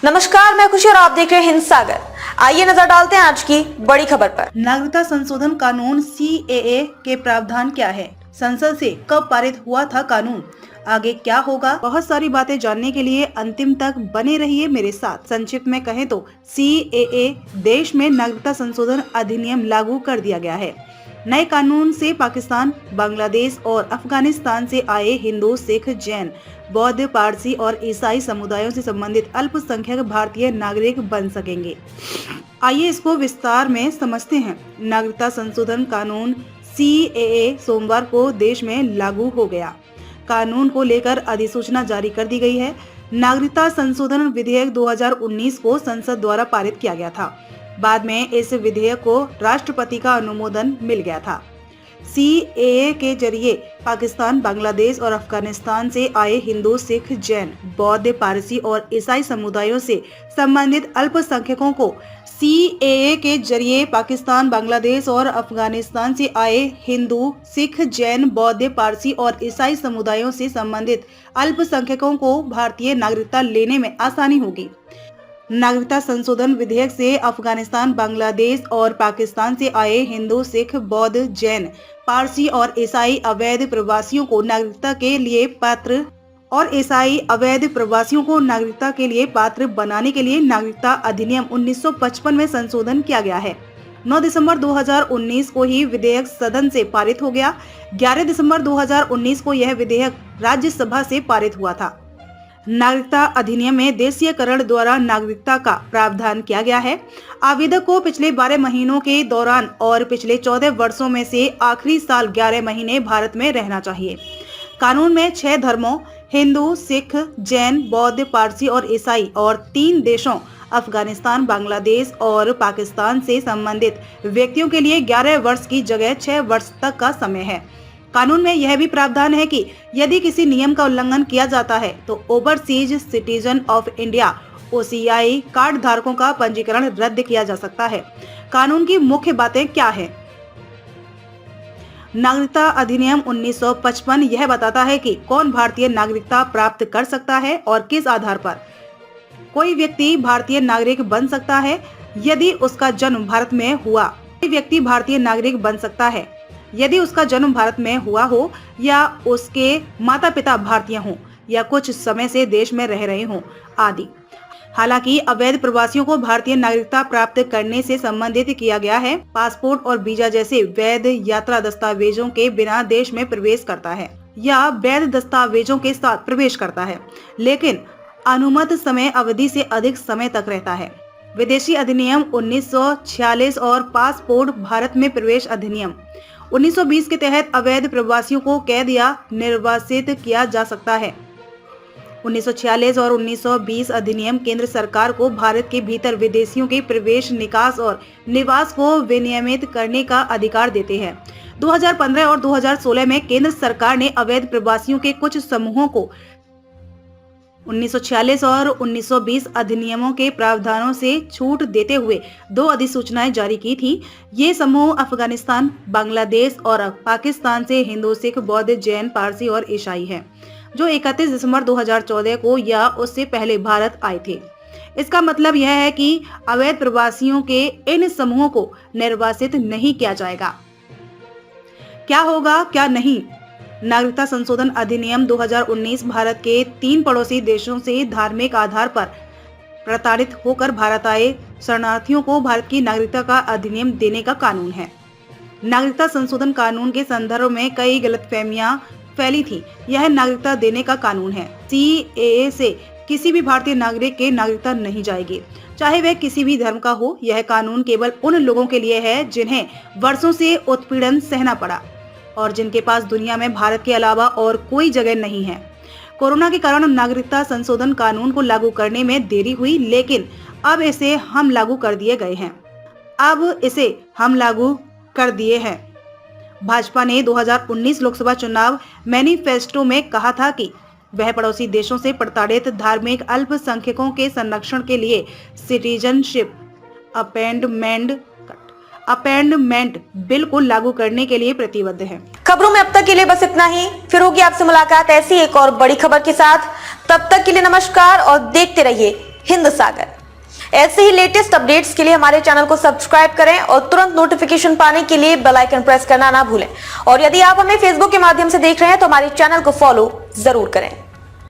नमस्कार, मैं खुशी और आप देख रहे हैं हिंद सागर। आइए नजर डालते हैं आज की बड़ी खबर पर। नागरिकता संशोधन कानून CAA के प्रावधान क्या है? संसद से कब पारित हुआ था कानून? आगे क्या होगा? बहुत सारी बातें जानने के लिए अंतिम तक बने रहिए मेरे साथ। संक्षिप्त में कहें तो CAA देश में नागरिकता संशोधन अधिनियम लागू कर दिया गया है। नए कानून से पाकिस्तान, बांग्लादेश और अफगानिस्तान से आए हिंदू, सिख, जैन, बौद्ध, पारसी और ईसाई समुदायों से संबंधित अल्पसंख्यक भारतीय नागरिक बन सकेंगे। आइए इसको विस्तार में समझते हैं। नागरिकता संशोधन कानून CAA सोमवार को देश में लागू हो गया। कानून को लेकर अधिसूचना जारी कर दी गई है। नागरिकता संशोधन विधेयक 2019 को संसद द्वारा पारित किया गया था। बाद में इस विधेयक को राष्ट्रपति का अनुमोदन मिल गया था। CAA के जरिए पाकिस्तान, बांग्लादेश और अफगानिस्तान से आए हिंदू, सिख, जैन, बौद्ध, पारसी और ईसाई समुदायों से संबंधित अल्पसंख्यकों को CAA के जरिए पाकिस्तान, बांग्लादेश और अफगानिस्तान से आए हिंदू, सिख, जैन, बौद्ध, पारसी और ईसाई समुदायों से संबंधित अल्पसंख्यकों को भारतीय नागरिकता लेने में आसानी होगी। नागरिकता संशोधन विधेयक से अफगानिस्तान, बांग्लादेश और पाकिस्तान से आए हिंदू, सिख, बौद्ध, जैन, पारसी और ईसाई अवैध प्रवासियों को नागरिकता के लिए पात्र बनाने के लिए नागरिकता अधिनियम 1955 में संशोधन किया गया है। 9 दिसंबर 2019 को ही विधेयक सदन से पारित हो गया। 11 दिसंबर 2019 को यह विधेयक राज्यसभा से पारित हुआ था। नागरिकता अधिनियम में देशीयकरण द्वारा नागरिकता का प्रावधान किया गया है। आवेदक को पिछले 12 महीनों के दौरान और पिछले 14 वर्षों में से आखिरी साल 11 महीने भारत में रहना चाहिए। कानून में 6 धर्मों हिंदू, सिख, जैन, बौद्ध, पारसी और ईसाई और 3 देशों अफगानिस्तान, बांग्लादेश और पाकिस्तान से संबंधित व्यक्तियों के लिए 11 वर्ष की जगह 6 वर्ष तक का समय है। कानून में यह भी प्रावधान है कि यदि किसी नियम का उल्लंघन किया जाता है तो overseas citizen of India OCI card धारकों का पंजीकरण रद्द किया जा सकता है। कानून की मुख्य बातें क्या है? नागरिकता अधिनियम 1955 यह बताता है कि कौन भारतीय नागरिकता प्राप्त कर सकता है और किस आधार पर। कोई व्यक्ति भारतीय नागरिक बन सकता है यदि उसका जन्म भारत में हुआ। कोई व्यक्ति भारतीय नागरिक बन सकता है यदि उसका जन्म भारत में हुआ हो या उसके माता पिता भारतीय हों या कुछ समय से देश में रह रहे हों आदि। हालांकि अवैध प्रवासियों को भारतीय नागरिकता प्राप्त करने से संबंधित किया गया है। पासपोर्ट और वीजा जैसे वैध यात्रा दस्तावेजों के बिना देश में प्रवेश करता है या वैध दस्तावेजों के साथ प्रवेश करता है, लेकिन अनुमत समय अवधि से अधिक समय तक रहता है। विदेशी अधिनियम 1946 और पासपोर्ट भारत में प्रवेश अधिनियम 1920 के तहत अवैध प्रवासियों को कैद या निर्वासित किया जा सकता है। 1946 और 1920 अधिनियम केंद्र सरकार को भारत के भीतर विदेशियों के प्रवेश, निकास और निवास को विनियमित करने का अधिकार देते हैं। 2015 और 2016 में केंद्र सरकार ने अवैध प्रवासियों के कुछ समूहों को 1946 और 1920 अधिनियमों के प्रावधानों से छूट देते हुए 2 अधिसूचनाएं जारी की थी। ये समूह अफगानिस्तान, बांग्लादेश और पाकिस्तान से हिंदू, सिख, बौद्ध, जैन, पारसी और ईसाई हैं, जो 31 दिसंबर 2014 को या उससे पहले भारत आए थे। इसका मतलब यह है कि अवैध प्रवासियों के इन समूहों को निर्वासित नहीं किया जाएगा। क्या होगा, क्या नहीं? नागरिकता संशोधन अधिनियम 2019 भारत के 3 पड़ोसी देशों से धार्मिक आधार पर प्रताड़ित होकर भारत आए शरणार्थियों को भारत की नागरिकता का अधिनियम देने का कानून है। नागरिकता संशोधन कानून के संदर्भ में कई गलतफहमियां फैली थी। यह नागरिकता देने का कानून है। CAA से किसी भी भारतीय नागरिक के नागरिकता नहीं जाएगी, चाहे वह किसी भी धर्म का हो। यह कानून केवल उन लोगों के लिए है जिन्हें वर्षों से उत्पीड़न सहना पड़ा और जिनके पास दुनिया में भारत के अलावा और कोई जगह नहीं है। कोरोना के कारण नागरिकता संशोधन कानून को लागू करने में देरी हुई, लेकिन अब इसे हम लागू कर दिए हैं। भाजपा ने 2019 लोकसभा चुनाव मैनिफेस्टो में कहा था कि वह पड़ोसी देशों से प्रताड़ित धार्मिक अल्पसंख्यकों के संरक्षण के लिए सिटीजनशिप अमेंडमेंट बिल को लागू करने के लिए प्रतिबद्ध है। खबरों में अब तक के लिए बस इतना ही। फिर होगी आपसे मुलाकात ऐसी एक और बड़ी खबर के साथ। तब तक के लिए नमस्कार और देखते रहिए हिंद सागर। ऐसे ही लेटेस्ट अपडेट्स के लिए हमारे चैनल को सब्सक्राइब करें और तुरंत नोटिफिकेशन पाने के लिए बेल आइकन प्रेस करना ना भूलें। और यदि आप हमें फेसबुक के माध्यम से देख रहे हैं तो हमारे चैनल को फॉलो जरूर करें।